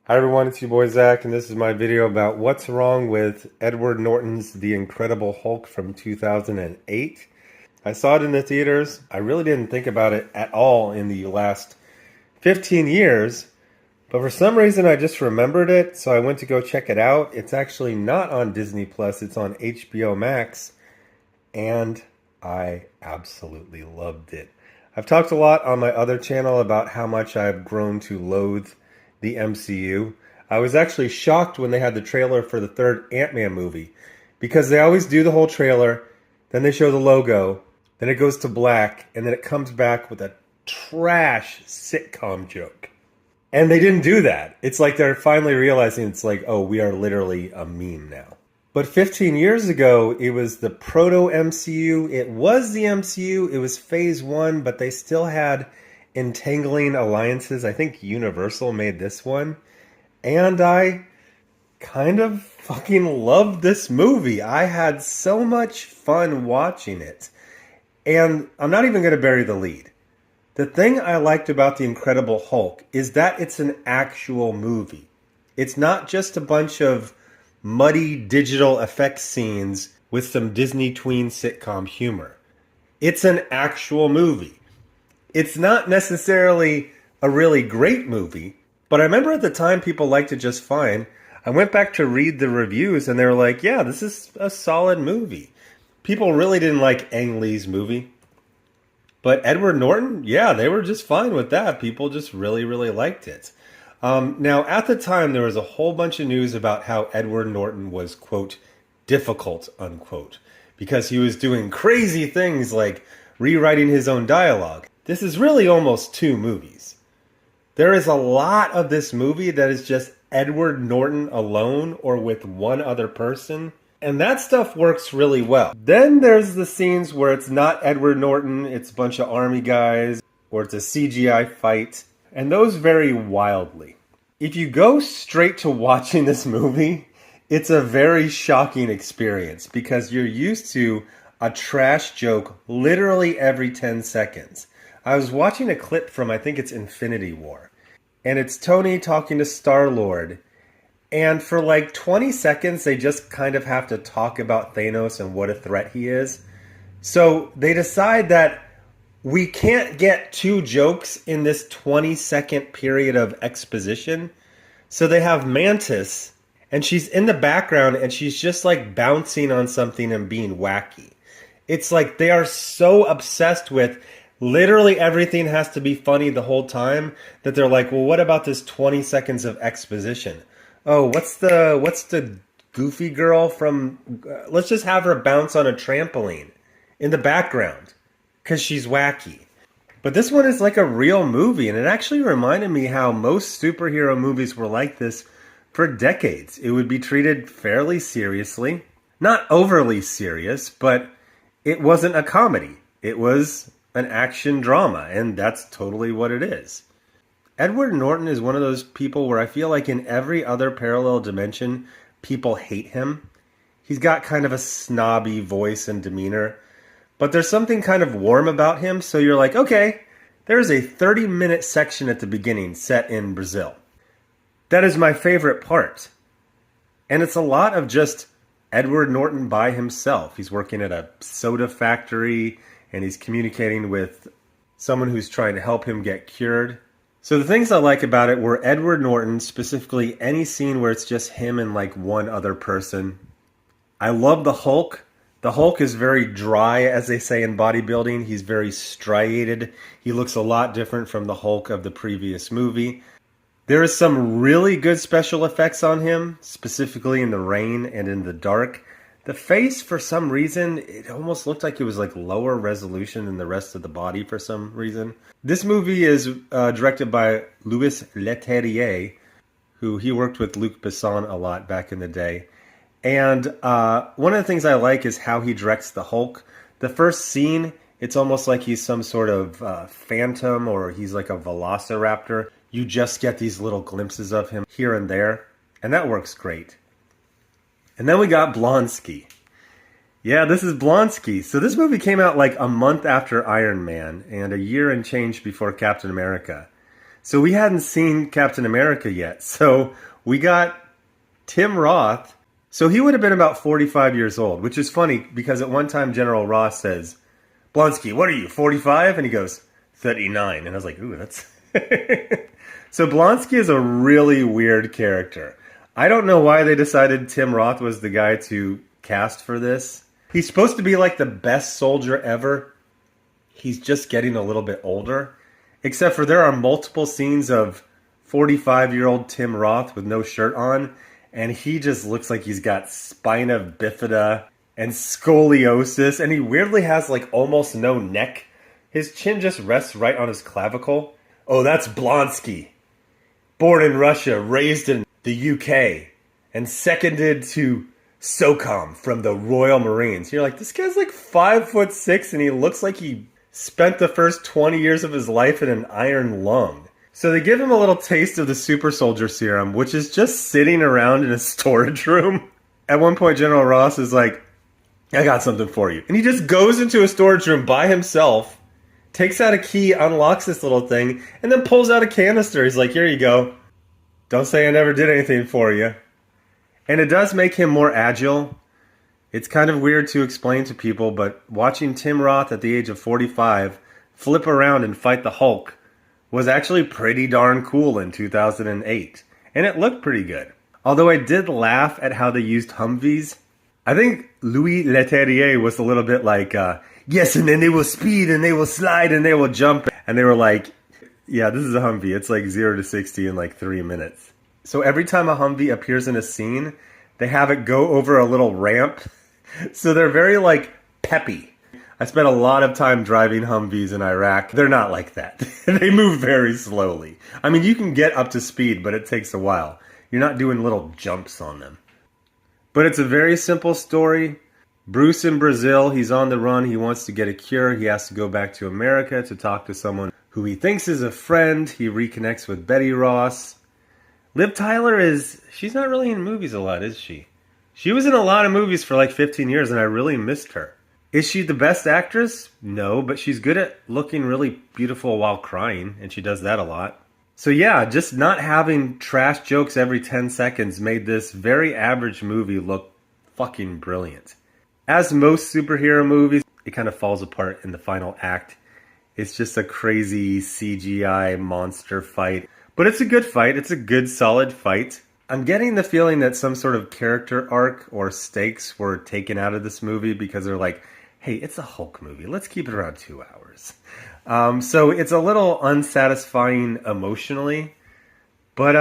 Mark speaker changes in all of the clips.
Speaker 1: Hi everyone, it's your boy Zach, and this is my video about what's wrong with Edward Norton's The Incredible Hulk from 2008. I saw it in the theaters. I really didn't think about it at all in the last 15 years, but for some reason I just remembered it, so I went to go check it out. It's actually not on Disney Plus, it's on HBO Max, and I absolutely loved it. I've talked a lot on my other channel about how much I've grown to loathe the MCU. I was actually shocked when they had the trailer for the third Ant-Man movie because they always do the whole trailer, then they show the logo, then it goes to black, and then it comes back with a trash sitcom joke. And they didn't do that. It's like they're finally realizing it's like, oh, we are literally a meme now. But 15 years ago, it was the proto-MCU. It was the MCU. It was phase one, but they still had entangling alliances. I think Universal made this one. And I kind of fucking loved this movie. I had so much fun watching it. And I'm not even going to bury the lead. The thing I liked about The Incredible Hulk is that it's an actual movie. It's not just a bunch of muddy digital effects scenes with some Disney tween sitcom humor. It's an actual movie. It's not necessarily a really great movie, but I remember at the time people liked it just fine. I went back to read the reviews and they were like, yeah, this is a solid movie. People really didn't like Ang Lee's movie. But Edward Norton, yeah, they were just fine with that. People just really, really liked it. Now, at the time, there was a whole bunch of news about how Edward Norton was, quote, difficult, unquote, because he was doing crazy things like rewriting his own dialogue. This is really almost two movies. There is a lot of this movie that is just Edward Norton alone or with one other person. And that stuff works really well. Then there's the scenes where it's not Edward Norton, it's a bunch of army guys, or it's a CGI fight. And those vary wildly. If you go straight to watching this movie, it's a very shocking experience because you're used to a trash joke literally every 10 seconds. I was watching a clip from, I think it's Infinity War, and it's Tony talking to Star-Lord, and for like 20 seconds they just kind of have to talk about Thanos and what a threat he is. So they decide that we can't get two jokes in this 20-second period of exposition. So they have Mantis, and she's in the background, and she's just like bouncing on something and being wacky. It's like they are so obsessed with literally everything has to be funny the whole time that they're like, well, what about this 20 seconds of exposition? Oh, what's the goofy girl from... let's just have her bounce on a trampoline in the background because she's wacky. But this one is like a real movie, and it actually reminded me how most superhero movies were like this for decades. It would be treated fairly seriously. Not overly serious, but it wasn't a comedy. It was an action drama, and that's totally what it is. Edward Norton is one of those people where I feel like in every other parallel dimension, people hate him. He's got kind of a snobby voice and demeanor, but there's something kind of warm about him, so you're like, okay, there's a 30-minute section at the beginning set in Brazil. That is my favorite part. And it's a lot of just Edward Norton by himself. He's working at a soda factory, and he's communicating with someone who's trying to help him get cured. So the things I like about it were Edward Norton, specifically any scene where it's just him and like one other person. I love the Hulk. The Hulk is very dry, as they say in bodybuilding. He's very striated. He looks a lot different from the Hulk of the previous movie. There is some really good special effects on him, specifically in the rain and in the dark. The face, for some reason, it almost looked like it was like lower resolution than the rest of the body for some reason. This movie is directed by Louis Leterrier, who he worked with Luc Besson a lot back in the day. And one of the things I like is how he directs the Hulk. The first scene, it's almost like he's some sort of phantom or he's like a velociraptor. You just get these little glimpses of him here and there, and that works great. And then we got Blonsky. Yeah, this is Blonsky. So this movie came out like a month after Iron Man and a year and change before Captain America. So we hadn't seen Captain America yet. So we got Tim Roth. So he would have been about 45 years old, which is funny because at one time General Ross says, Blonsky, what are you, 45? And he goes, 39. And I was like, ooh, that's... So Blonsky is a really weird character. I don't know why they decided Tim Roth was the guy to cast for this. He's supposed to be like the best soldier ever. He's just getting a little bit older. Except for there are multiple scenes of 45-year-old Tim Roth with no shirt on. And he just looks like he's got spina bifida and scoliosis. And he weirdly has like almost no neck. His chin just rests right on his clavicle. Oh, that's Blonsky. Born in Russia, raised in the UK, and seconded to SOCOM from the Royal Marines. You're like, this guy's like 5'6", and he looks like he spent the first 20 years of his life in an iron lung. So they give him a little taste of the super soldier serum, which is just sitting around in a storage room. At one point, General Ross is like, I got something for you. And he just goes into a storage room by himself, takes out a key, unlocks this little thing, and then pulls out a canister. He's like, here you go. Don't say I never did anything for you. And it does make him more agile. It's kind of weird to explain to people, but watching Tim Roth at the age of 45 flip around and fight the Hulk was actually pretty darn cool in 2008. And it looked pretty good. Although I did laugh at how they used Humvees. I think Louis Leterrier was a little bit like, yes, and then they will speed and they will slide and they will jump. And they were like, yeah, this is a Humvee. It's like 0 to 60 in like 3 minutes. So every time a Humvee appears in a scene, they have it go over a little ramp. So they're very like peppy. I spent a lot of time driving Humvees in Iraq. They're not like that. They move very slowly. I mean, you can get up to speed, but it takes a while. You're not doing little jumps on them. But it's a very simple story. Bruce in Brazil, he's on the run. He wants to get a cure. He has to go back to America to talk to someone who he thinks is a friend. He reconnects with Betty Ross. Liv Tyler she's not really in movies a lot, is she? She was in a lot of movies for like 15 years and I really missed her. Is she the best actress? No, but she's good at looking really beautiful while crying, and she does that a lot. So yeah, just not having trash jokes every 10 seconds made this very average movie look fucking brilliant. As most superhero movies, it kind of falls apart in the final act. It's just a crazy CGI monster fight. But it's a good fight. It's a good, solid fight. I'm getting the feeling that some sort of character arc or stakes were taken out of this movie because they're like, hey, it's a Hulk movie. Let's keep it around 2 hours. So it's a little unsatisfying emotionally, but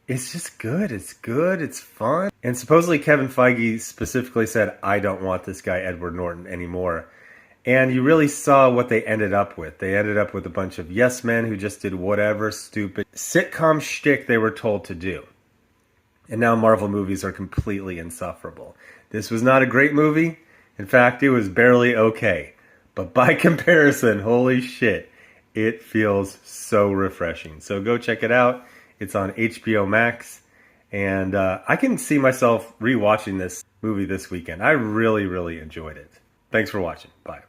Speaker 1: it's just good. It's good. It's fun. And supposedly Kevin Feige specifically said, I don't want this guy Edward Norton anymore. And you really saw what they ended up with. They ended up with a bunch of yes men who just did whatever stupid sitcom shtick they were told to do. And now Marvel movies are completely insufferable. This was not a great movie. In fact, it was barely okay. But by comparison, holy shit, it feels so refreshing. So go check it out. It's on HBO Max. And I can see myself rewatching this movie this weekend. I really, really enjoyed it. Thanks for watching. Bye.